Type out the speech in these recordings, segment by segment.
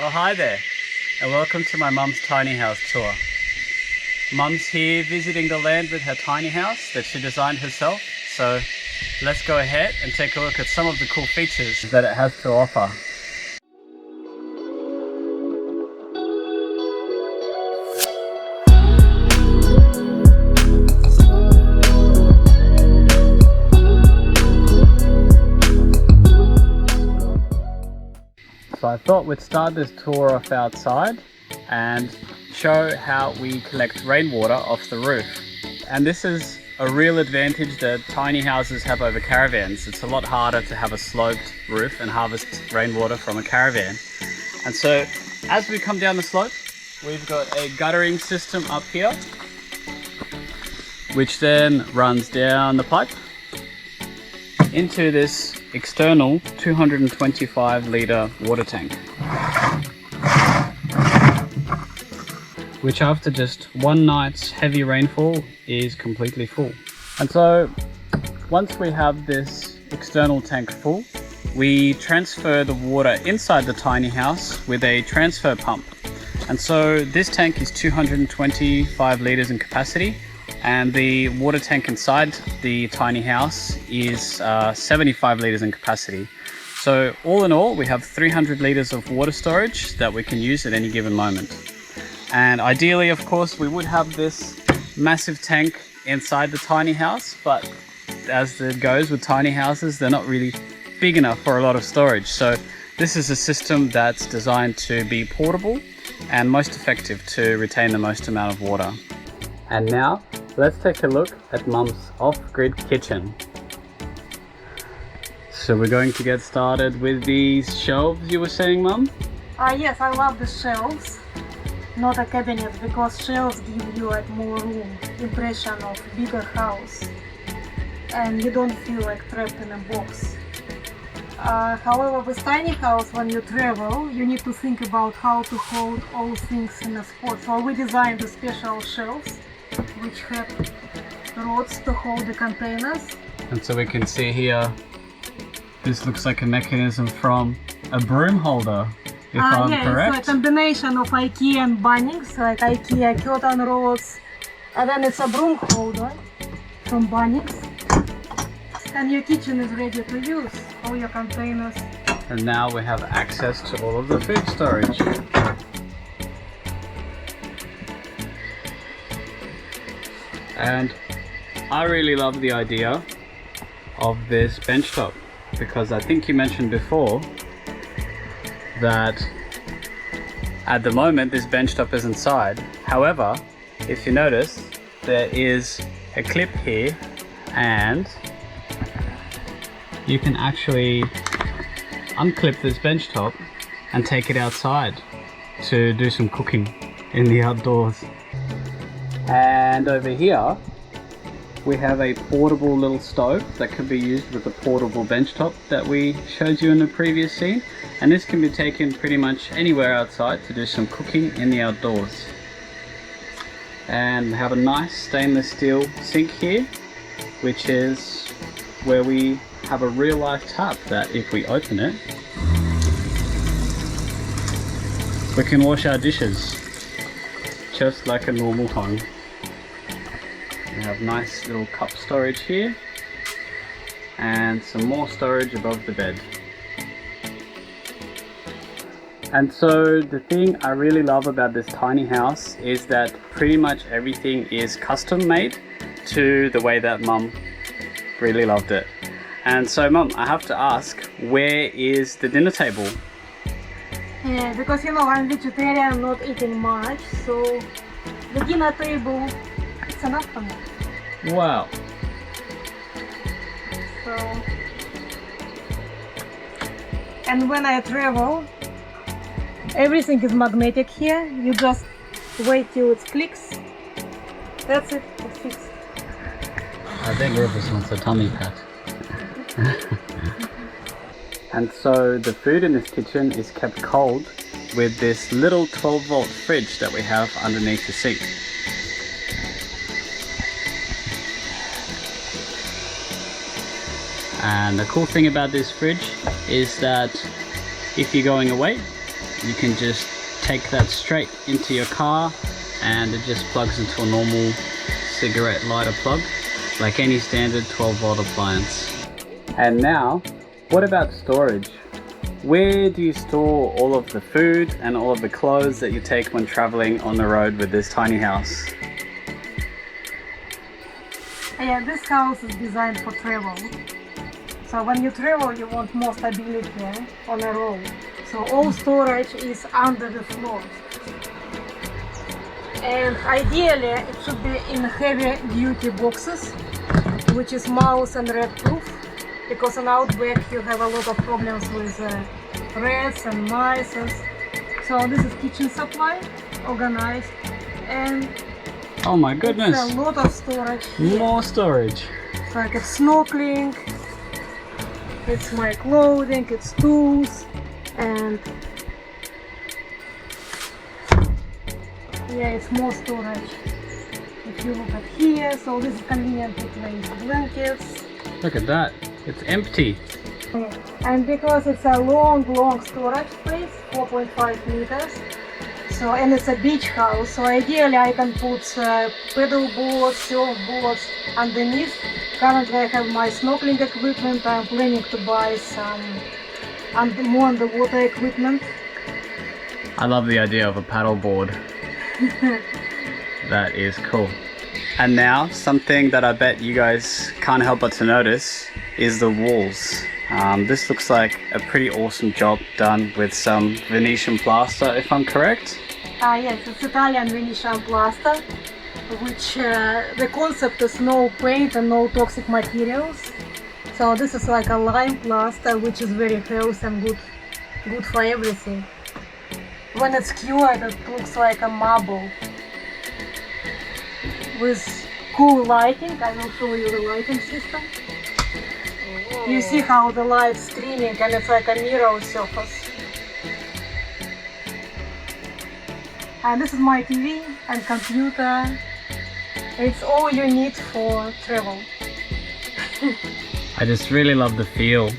Well, hi there, and welcome to my mum's tiny house tour. Mum's here visiting the land with her tiny house that she designed herself, so let's go ahead and take a look at some of the cool features that it has to offer. So I thought we'd start this tour off outside and show how we collect rainwater off the roof. And this is a real advantage that tiny houses have over caravans. It's a lot harder to have a sloped roof and harvest rainwater from a caravan. And so as we come down the slope, we've got a guttering system up here, which then runs down the pipe into this external 225 litre water tank, which after just one night's heavy rainfall is completely full. And so once we have this external tank full, we transfer the water inside the tiny house with a transfer pump. And so this tank is 225 litres in capacity, and the water tank inside the tiny house is 75 litres in capacity. So all in all, we have 300 litres of water storage that we can use at any given moment. And ideally, of course, we would have this massive tank inside the tiny house, but as it goes with tiny houses, they're not really big enough for a lot of storage. So this is a system that's designed to be portable and most effective to retain the most amount of water. And now, let's take a look at Mum's off-grid kitchen. So we're going to get started with these shelves you were saying, Mum? Yes, I love the shelves, not a cabinet, because shelves give you like more room, impression of bigger house, and you don't feel like trapped in a box. However, with tiny house, when you travel, you need to think about how to hold all things in a spot. So we designed the special shelves which have rods to hold the containers. And so we can see here, this looks like a mechanism from a broom holder, if I'm correct. It's a combination of IKEA and Bunnings, like IKEA curtain rods, and then it's a broom holder from Bunnings. And your kitchen is ready to use, all your containers. And now we have access to all of the food storage. And I really love the idea of this bench top, because I think you mentioned before that at the moment this bench top is inside. However, if you notice, there is a clip here and you can actually unclip this bench top and take it outside to do some cooking in the outdoors. And over here we have a portable little stove that can be used with the portable bench top that we showed you in the previous scene, and this can be taken pretty much anywhere outside to do some cooking in the outdoors. And we have a nice stainless steel sink here, which is where we have a real life tap that if we open it, we can wash our dishes just like a normal home. We have nice little cup storage here and some more storage above the bed. And so the thing I really love about this tiny house is that pretty much everything is custom made to the way that Mum really loved it. And so Mum, I have to ask, where is the dinner table? Yeah, because you know I'm vegetarian, not eating much, so the dinner table, it's enough for me. Wow. So, and when I travel, everything is magnetic here. You just wait till it clicks. That's it, it's fixed. I think Rufus wants a tummy pat. And so the food in this kitchen is kept cold with this little 12-volt fridge that we have underneath the sink. And the cool thing about this fridge is that if you're going away, you can just take that straight into your car and it just plugs into a normal cigarette lighter plug, like any standard 12-volt appliance. And now, what about storage? Where do you store all of the food and all of the clothes that you take when traveling on the road with this tiny house? Yeah, this house is designed for travel. So when you travel, you want more stability on the road. So all storage is under the floor. And ideally, it should be in heavy-duty boxes, which is mouse and rat proof, because in outback you have a lot of problems with rats and mice. So this is kitchen supply, organized, and oh my goodness! It's a lot of storage here. More storage. It's like it's snorkeling, it's my clothing, it's tools, and yeah, it's more storage. If you look at here, so this is convenient to place blankets. Look at that, it's empty. And because it's a long storage space, 4.5 meters, so, and it's a beach house, so ideally I can put paddle boards, surf boards underneath. Currently I have my snorkeling equipment. I'm planning to buy some more underwater equipment. I love the idea of a paddle board. That is cool. And now, something that I bet you guys can't help but to notice is the walls. This looks like a pretty awesome job done with some Venetian plaster, if I'm correct. Yes, it's Italian Venetian plaster, which the concept is no paint and no toxic materials. So this is like a lime plaster, which is very healthy and good for everything. When it's cured, it looks like a marble with cool lighting. I will show you the lighting system. You see how the light's streaming and it's like a mirror surface. And this is my TV and computer. It's all you need for travel. I just really love the feel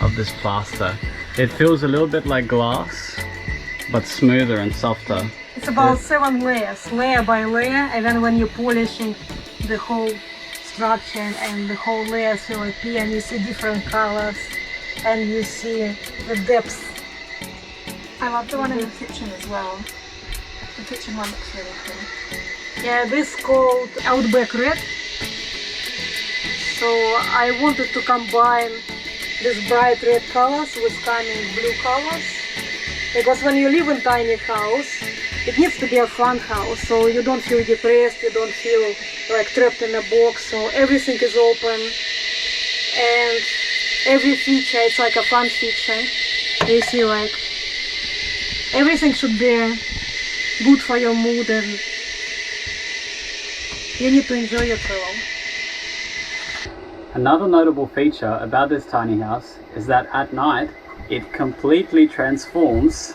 of this plaster. It feels a little bit like glass, but smoother and softer. It's about 7 layers, layer by layer, and then when you're polishing the whole structure and the whole layers will appear and you see different colors and you see the depth. I love the one in the kitchen as well. The kitchen one looks really cool. Yeah, this is called Outback Red. So I wanted to combine these bright red colors with calming blue colors. Because when you live in tiny house, it needs to be a fun house, so you don't feel depressed, you don't feel like trapped in a box, so everything is open and every feature, it's like a fun feature. You see, like, everything should be good for your mood and you need to enjoy your travel. Another notable feature about this tiny house is that at night it completely transforms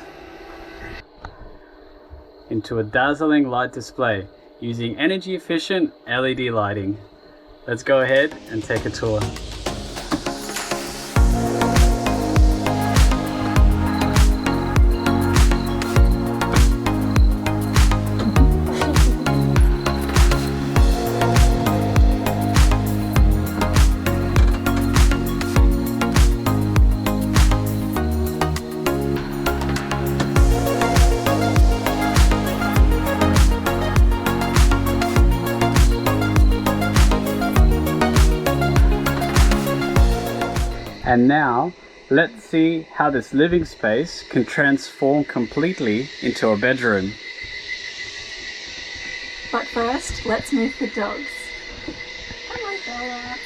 into a dazzling light display using energy efficient LED lighting. Let's go ahead and take a tour. And now, let's see how this living space can transform completely into a bedroom. But first, let's move the dogs. Come on, Bella.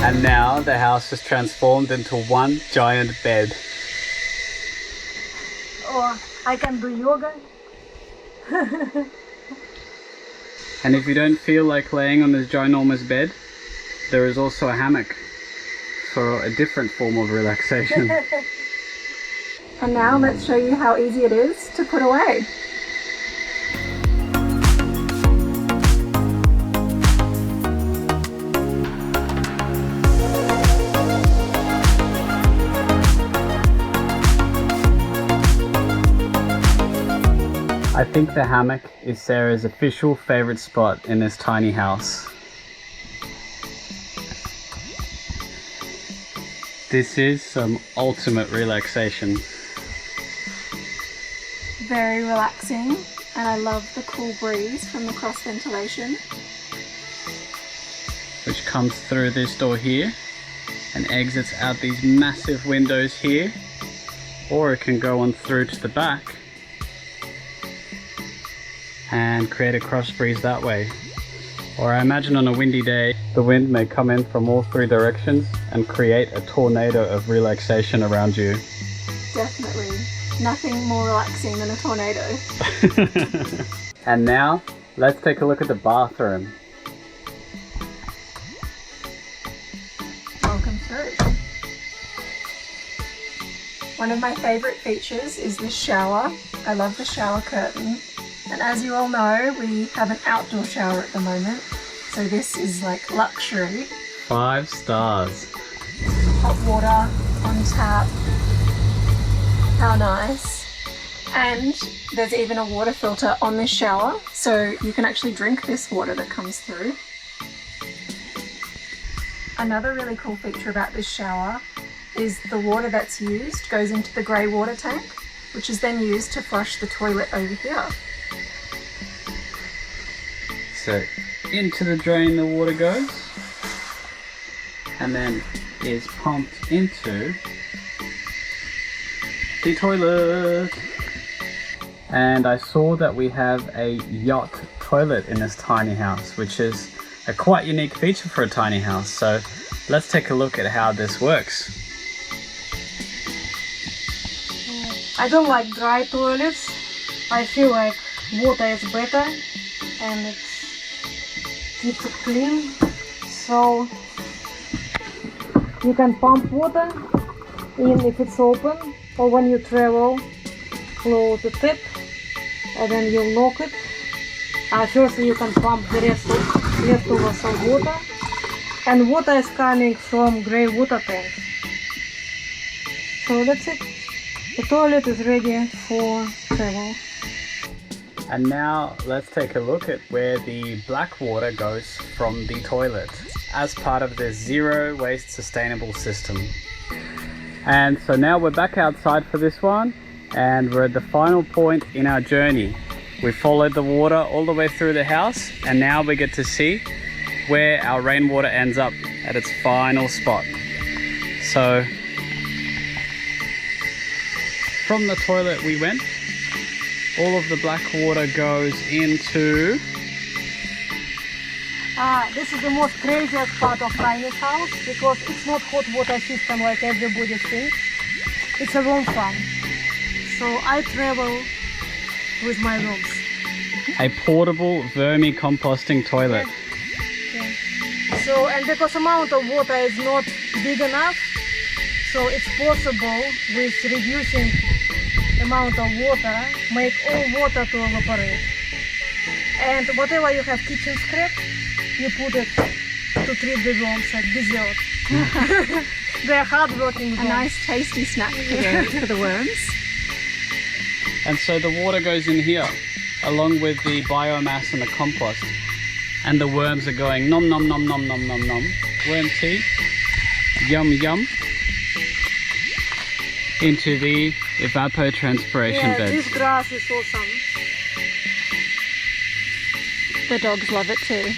And now the house is transformed into one giant bed. Or I can do yoga. And if you don't feel like laying on this ginormous bed, there is also a hammock for a different form of relaxation. And now let's show you how easy it is to put away. I think the hammock is Sarah's official favorite spot in this tiny house. This is some ultimate relaxation. Very relaxing, and I love the cool breeze from the cross ventilation. Which comes through this door here and exits out these massive windows here, or it can go on through to the back and create a cross breeze that way. Or I imagine on a windy day, the wind may come in from all three directions and create a tornado of relaxation around you. Definitely. Nothing more relaxing than a tornado. And now, let's take a look at the bathroom. Welcome through. One of my favourite features is this shower. I love the shower curtain. And as you all know, we have an outdoor shower at the moment. So this is like luxury. 5 stars. Hot water on tap. How nice. And there's even a water filter on this shower, so you can actually drink this water that comes through. Another really cool feature about this shower is the water that's used goes into the grey water tank, which is then used to flush the toilet over here. So into the drain the water goes, and then is pumped into the toilet. And I saw that we have a yacht toilet in this tiny house, which is a quite unique feature for a tiny house. So let's take a look at how this works. I don't like dry toilets. I feel like water is better and it keeps it clean. So you can pump water in if it's open, or when you travel, close the tap and then you lock it. First you can pump the leftovers of water, and water is coming from grey water tank. So that's it. The toilet is ready for travel. And now let's take a look at where the black water goes from the toilet as part of the zero waste sustainable system. And so now we're back outside for this one, and we're at the final point in our journey. We followed the water all the way through the house, and now we get to see where our rainwater ends up at its final spot. So from the toilet we went, all of the black water goes into... This is the most craziest part of Rainy's house, because it's not hot water system like everybody thinks. It's a worm farm. So I travel with my worms. A portable vermi-composting toilet. Yeah. So, and because amount of water is not big enough, so it's possible with reducing amount of water, make all water to evaporate. And whatever you have kitchen scrap, you put it to treat the worms like dessert. They're hard-working worms. A nice tasty snack for the worms. And so the water goes in here, along with the biomass and the compost. And the worms are going nom nom nom nom nom nom nom. Worm tea, yum yum, into the evapotranspiration beds. This grass is awesome. The dogs love it too.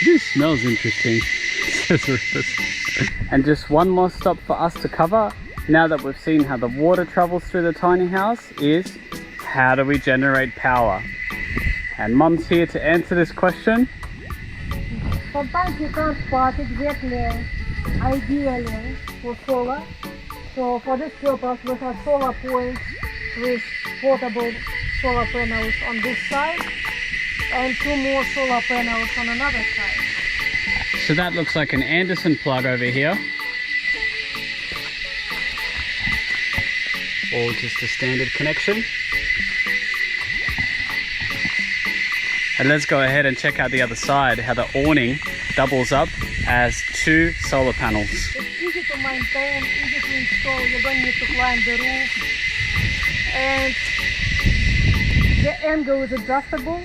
This smells interesting, says Rufus. And just one more stop for us to cover, now that we've seen how the water travels through the tiny house, is how do we generate power? And Mum's here to answer this question. Sometimes you can't spot exactly ideally for solar. So for this purpose we have solar points with portable solar panels on this side. and 2 more solar panels on another side. So that looks like an Anderson plug over here. Or just a standard connection. And let's go ahead and check out the other side, how the awning doubles up as 2 solar panels. It's easy to maintain, easy to install, you don't need to climb the roof. And the angle is adjustable,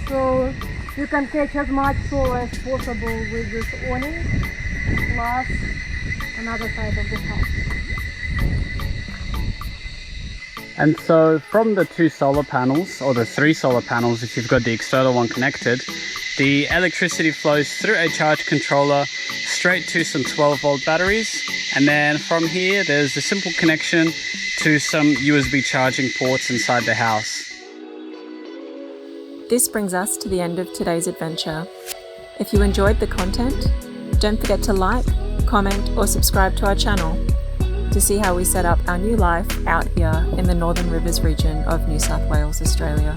so you can catch as much solar as possible with this awning, plus another side of the house. And so from the 2 solar panels, or the 3 solar panels if you've got the external one connected, the electricity flows through a charge controller straight to some 12-volt batteries, and then from here there's a simple connection to some USB charging ports inside the house. This brings us to the end of today's adventure. If you enjoyed the content, don't forget to like, comment or subscribe to our channel to see how we set up our new life out here in the Northern Rivers region of New South Wales, Australia.